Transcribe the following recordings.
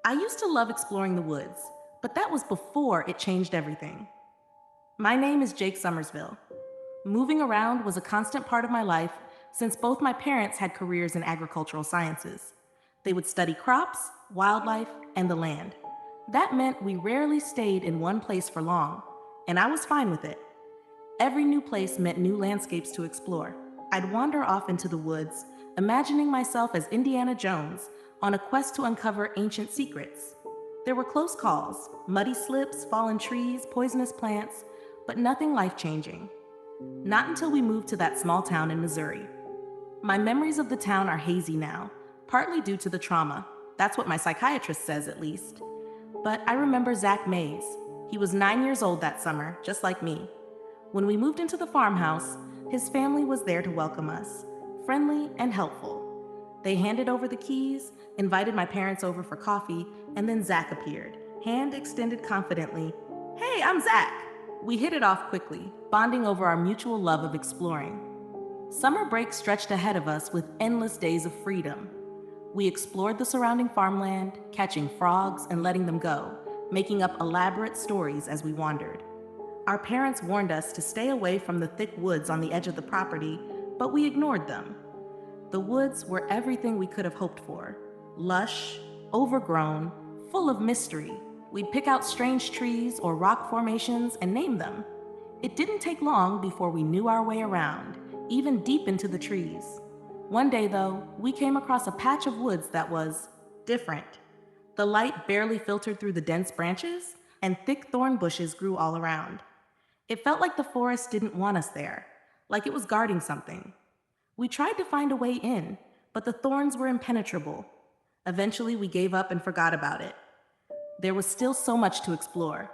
I used to love exploring the woods, but that was before it changed everything. My name is Jake Somersville. Moving around was a constant part of my life since both my parents had careers in agricultural sciences. They would study crops, wildlife, and the land. That meant we rarely stayed in one place for long, and I was fine with it. Every new place meant new landscapes to explore. I'd wander off into the woods, imagining myself as Indiana Jones on a quest to uncover ancient secrets. There were close calls, muddy slips, fallen trees, poisonous plants, but nothing life changing. Not until we moved to that small town in Missouri. My memories of the town are hazy now, partly due to the trauma. That's what my psychiatrist says, at least. But I remember Zach Mays. He was 9 years old that summer, just like me. When we moved into the farmhouse, his family was there to welcome us, friendly and helpful. They handed over the keys, invited my parents over for coffee, and then Zach appeared, hand extended confidently. Hey, I'm Zach! We hit it off quickly, bonding over our mutual love of exploring. Summer break stretched ahead of us with endless days of freedom. We explored the surrounding farmland, catching frogs and letting them go, making up elaborate stories as we wandered. Our parents warned us to stay away from the thick woods on the edge of the property, but we ignored them. The woods were everything we could have hoped for. Lush, overgrown, full of mystery. We'd pick out strange trees or rock formations and name them. It didn't take long before we knew our way around, even deep into the trees. One day, though, we came across a patch of woods that was different. The light barely filtered through the dense branches, and thick thorn bushes grew all around. It felt like the forest didn't want us there, like it was guarding something. We tried to find a way in, but the thorns were impenetrable. Eventually, we gave up and forgot about it. There was still so much to explore.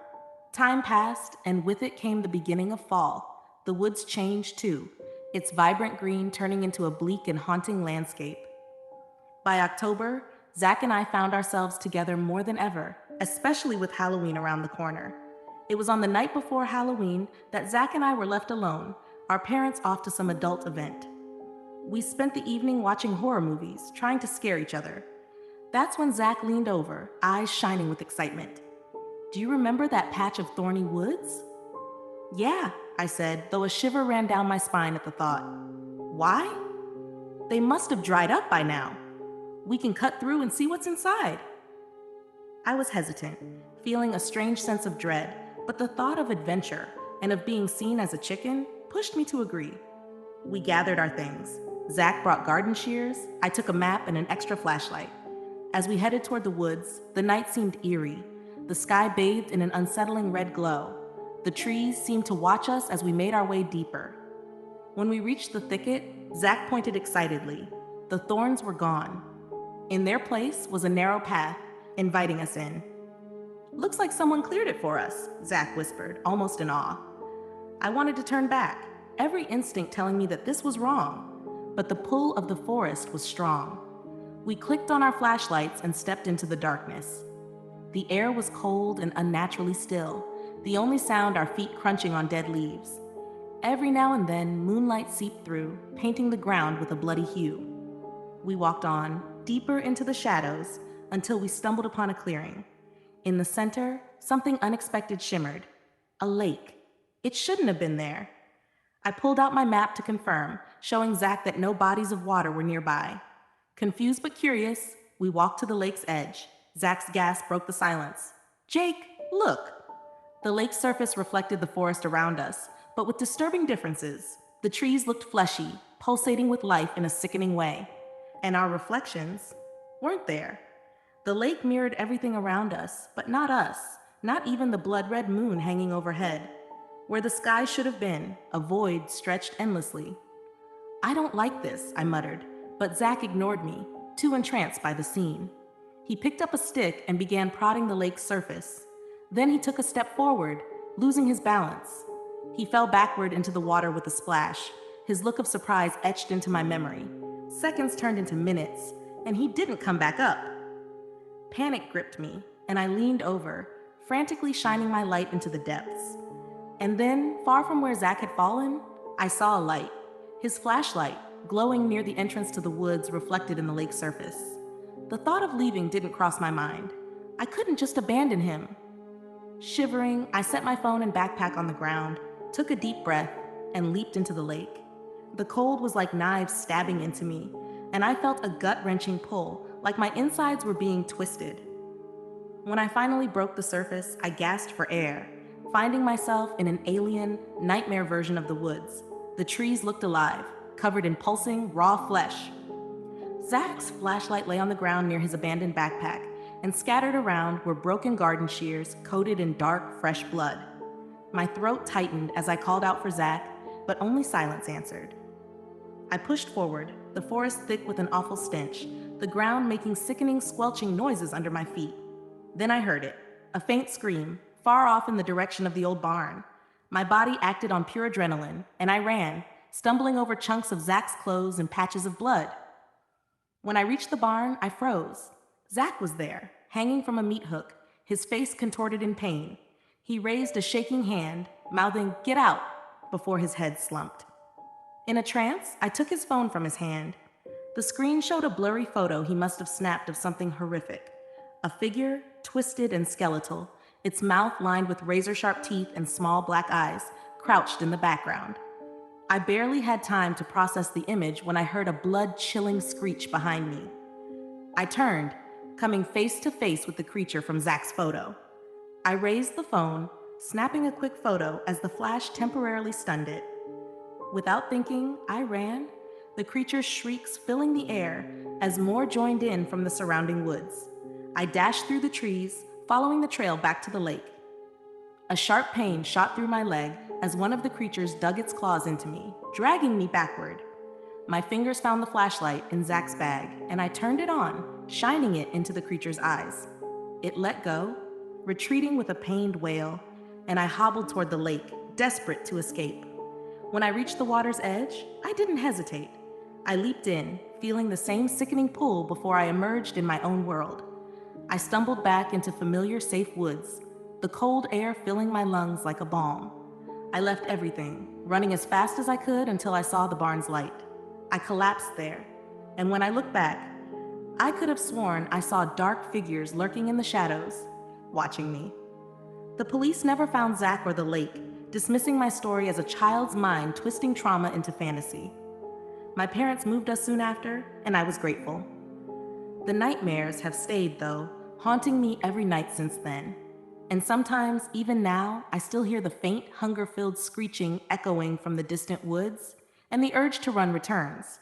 Time passed, and with it came the beginning of fall. The woods changed too, its vibrant green turning into a bleak and haunting landscape. By October, Zach and I found ourselves together more than ever, especially with Halloween around the corner. It was on the night before Halloween that Zach and I were left alone, our parents off to some adult event. We spent the evening watching horror movies, trying to scare each other. That's when Zach leaned over, eyes shining with excitement. Do you remember that patch of thorny woods? Yeah, I said, though a shiver ran down my spine at the thought. Why? They must have dried up by now. We can cut through and see what's inside. I was hesitant, feeling a strange sense of dread, but the thought of adventure and of being seen as a chicken pushed me to agree. We gathered our things. Zach brought garden shears, I took a map and an extra flashlight. As we headed toward the woods, the night seemed eerie. The sky bathed in an unsettling red glow. The trees seemed to watch us as we made our way deeper. When we reached the thicket, Zach pointed excitedly. The thorns were gone. In their place was a narrow path, inviting us in. Looks like someone cleared it for us, Zach whispered, almost in awe. I wanted to turn back, every instinct telling me that this was wrong, but the pull of the forest was strong. We clicked on our flashlights and stepped into the darkness. The air was cold and unnaturally still, the only sound our feet crunching on dead leaves. Every now and then, moonlight seeped through, painting the ground with a bloody hue. We walked on, deeper into the shadows, until we stumbled upon a clearing. In the center, something unexpected shimmered. A lake. It shouldn't have been there. I pulled out my map to confirm, showing Zach that no bodies of water were nearby. Confused but curious, we walked to the lake's edge. Zach's gasp broke the silence. Jake, look! The lake's surface reflected the forest around us, but with disturbing differences. The trees looked fleshy, pulsating with life in a sickening way. And our reflections weren't there. The lake mirrored everything around us, but not us, not even the blood-red moon hanging overhead. Where the sky should have been, a void stretched endlessly. I don't like this, I muttered, but Zach ignored me, too entranced by the scene. He picked up a stick and began prodding the lake's surface. Then he took a step forward, losing his balance. He fell backward into the water with a splash, his look of surprise etched into my memory. Seconds turned into minutes, and he didn't come back up. Panic gripped me, and I leaned over, frantically shining my light into the depths. And then, far from where Zach had fallen, I saw a light. His flashlight, glowing near the entrance to the woods, reflected in the lake's surface. The thought of leaving didn't cross my mind. I couldn't just abandon him. Shivering, I set my phone and backpack on the ground, took a deep breath, and leaped into the lake. The cold was like knives stabbing into me, and I felt a gut-wrenching pull, like my insides were being twisted. When I finally broke the surface, I gasped for air, finding myself in an alien, nightmare version of the woods. The trees looked alive, covered in pulsing, raw flesh. Zach's flashlight lay on the ground near his abandoned backpack, and scattered around were broken garden shears coated in dark, fresh blood. My throat tightened as I called out for Zach, but only silence answered. I pushed forward, the forest thick with an awful stench, the ground making sickening, squelching noises under my feet. Then I heard it, a faint scream, far off in the direction of the old barn. My body acted on pure adrenaline, and I ran, stumbling over chunks of Zach's clothes and patches of blood. When I reached the barn, I froze. Zach was there, hanging from a meat hook, his face contorted in pain. He raised a shaking hand, mouthing, "Get out," before his head slumped. In a trance, I took his phone from his hand. The screen showed a blurry photo he must have snapped of something horrific. A figure, twisted and skeletal, its mouth lined with razor-sharp teeth and small black eyes, crouched in the background. I barely had time to process the image when I heard a blood-chilling screech behind me. I turned, coming face to face with the creature from Zach's photo. I raised the phone, snapping a quick photo as the flash temporarily stunned it. Without thinking, I ran, the creature's shrieks filling the air as more joined in from the surrounding woods. I dashed through the trees, following the trail back to the lake. A sharp pain shot through my leg as one of the creatures dug its claws into me, dragging me backward. My fingers found the flashlight in Zach's bag, and I turned it on, shining it into the creature's eyes. It let go, retreating with a pained wail, and I hobbled toward the lake, desperate to escape. When I reached the water's edge, I didn't hesitate. I leaped in, feeling the same sickening pull before I emerged in my own world. I stumbled back into familiar, safe woods, the cold air filling my lungs like a balm. I left everything, running as fast as I could until I saw the barn's light. I collapsed there, and when I looked back, I could have sworn I saw dark figures lurking in the shadows, watching me. The police never found Zach or the lake, dismissing my story as a child's mind twisting trauma into fantasy. My parents moved us soon after, and I was grateful. The nightmares have stayed, though, haunting me every night since then. And sometimes, even now, I still hear the faint, hunger-filled screeching echoing from the distant woods, and the urge to run returns.